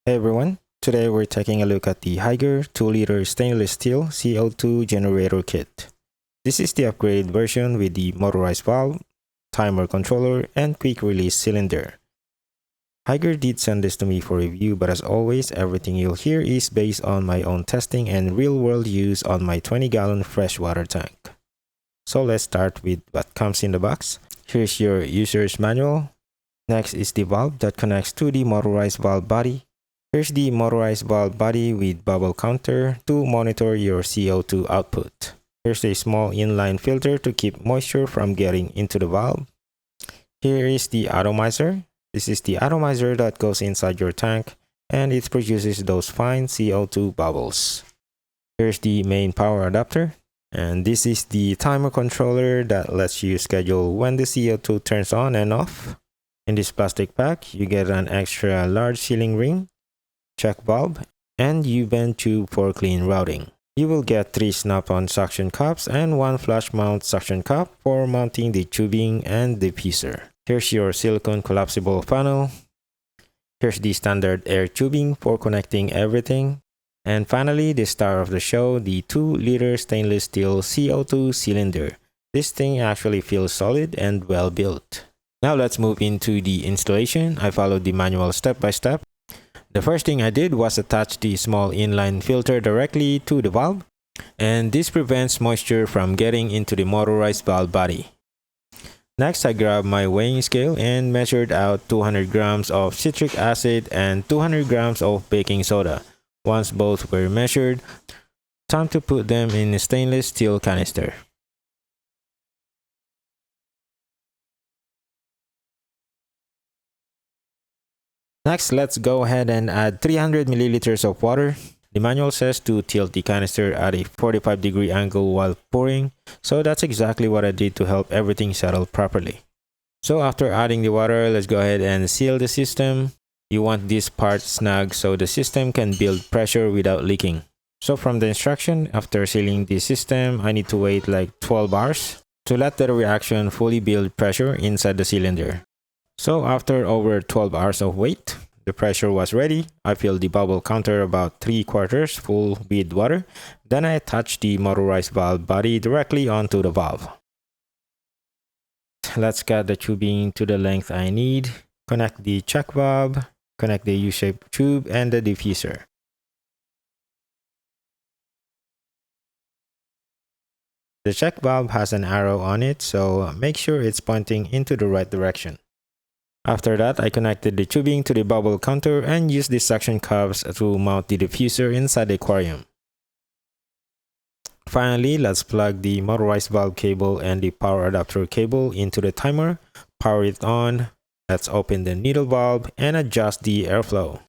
Hey everyone, today we're taking a look at the Hygger 2-liter stainless steel CO2 Generator Kit. This is the upgraded version with the motorized valve, timer controller, and quick release cylinder. Hygger did send this to me for review, but as always, everything you'll hear is based on my own testing and real-world use on my 20-gallon freshwater tank. So let's start with what comes in the box. Here's your user's manual. Next is the valve that connects to the motorized valve body. Here's the motorized valve body with bubble counter to monitor your CO2 output. Here's a small inline filter to keep moisture from getting into the valve. Here is the atomizer. This is the atomizer that goes inside your tank and it produces those fine CO2 bubbles. Here's the main power adapter. And this is the timer controller that lets you schedule when the CO2 turns on and off. In this plastic pack, you get an extra large sealing ring, check valve, and U-bend tube for clean routing. You will get 3 snap-on suction cups and 1 flush mount suction cup for mounting the tubing and diffuser. Here's your silicone collapsible funnel. Here's the standard air tubing for connecting everything. And finally, the star of the show, the 2-liter stainless steel CO2 cylinder. This thing actually feels solid and well built. Now let's move into the installation. I followed the manual step by step. The first thing I did was attach the small inline filter directly to the valve, and this prevents moisture from getting into the motorized valve body. Next, I grabbed my weighing scale and measured out 200 grams of citric acid and 200 grams of baking soda. Once both were measured, time to put them in a stainless steel canister. Next, let's go ahead and add 300 milliliters of water. The manual says to tilt the canister at a 45-degree angle while pouring, so that's exactly what I did to help everything settle properly. So after adding the water, let's go ahead and seal the system. You want this part snug so the system can build pressure without leaking. So from the instruction, after sealing the system, I need to wait like 12 hours to let the reaction fully build pressure inside the cylinder. So after over 12 hours of wait, the pressure was ready. I filled the bubble counter about 3/4 full with water. Then I attached the motorized valve body directly onto the valve. Let's cut the tubing to the length I need. Connect the check valve, connect the U-shaped tube and the diffuser. The check valve has an arrow on it, so make sure it's pointing into the right direction. After that, I connected the tubing to the bubble counter and used the suction cups to mount the diffuser inside the aquarium. Finally, let's plug the motorized valve cable and the power adapter cable into the timer, power it on. Let's open the needle valve and adjust the airflow.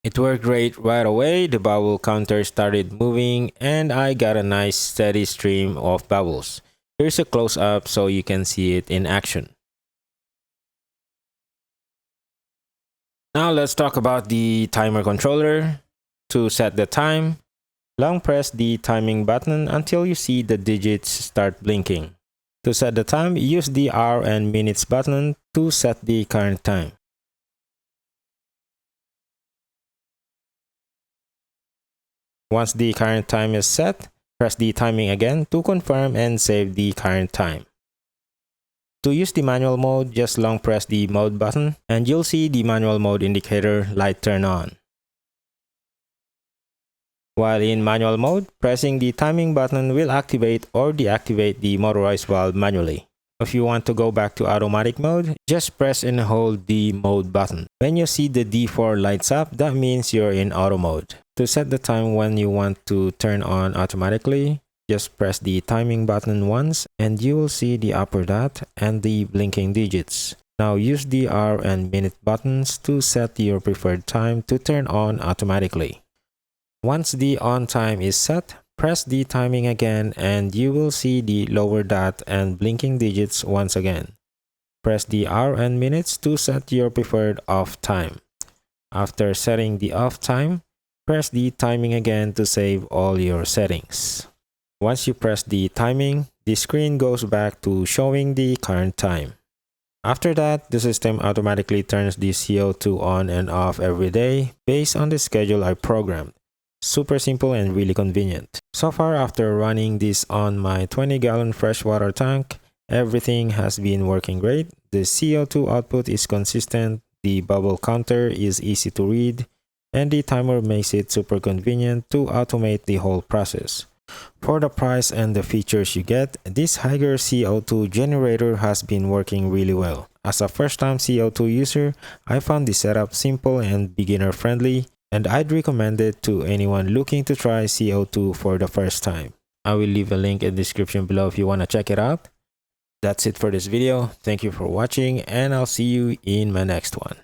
It worked great right away. The bubble counter started moving and I got a nice steady stream of bubbles. Here's a close-up so you can see it in action. Now let's talk about the timer controller. To set the time, long press the timing button until you see the digits start blinking. To set the time, use the hour and minutes button to set the current time. Once the current time is set, press the timing again to confirm and save the current time. To use the manual mode, just long press the mode button and you'll see the manual mode indicator light turn on. While in manual mode, pressing the timing button will activate or deactivate the motorized valve manually. If you want to go back to automatic mode, just press and hold the mode button. When you see the D4 lights up, that means you're in auto mode. To set the time when you want to turn on automatically, just press the timing button once and you will see the upper dot and the blinking digits. Now use the hour and minute buttons to set your preferred time to turn on automatically. Once the on time is set, press the timing again and you will see the lower dot and blinking digits once again. Press the hour and minutes to set your preferred off time. After setting the off time, press the timing again to save all your settings. Once you press the timing, the screen goes back to showing the current time. After that, the system automatically turns the CO2 on and off every day based on the schedule I programmed. Super simple and really convenient. So far, after running this on my 20-gallon freshwater tank, everything has been working great. The CO2 output is consistent, the bubble counter is easy to read, and the timer makes it super convenient to automate the whole process. For the price and the features you get, this Hygger CO2 generator has been working really well. As a first-time CO2 user, I found the setup simple and beginner-friendly, and I'd recommend it to anyone looking to try CO2 for the first time. I will leave a link in the description below if you want to check it out. That's it for this video. Thank you for watching, and I'll see you in my next one.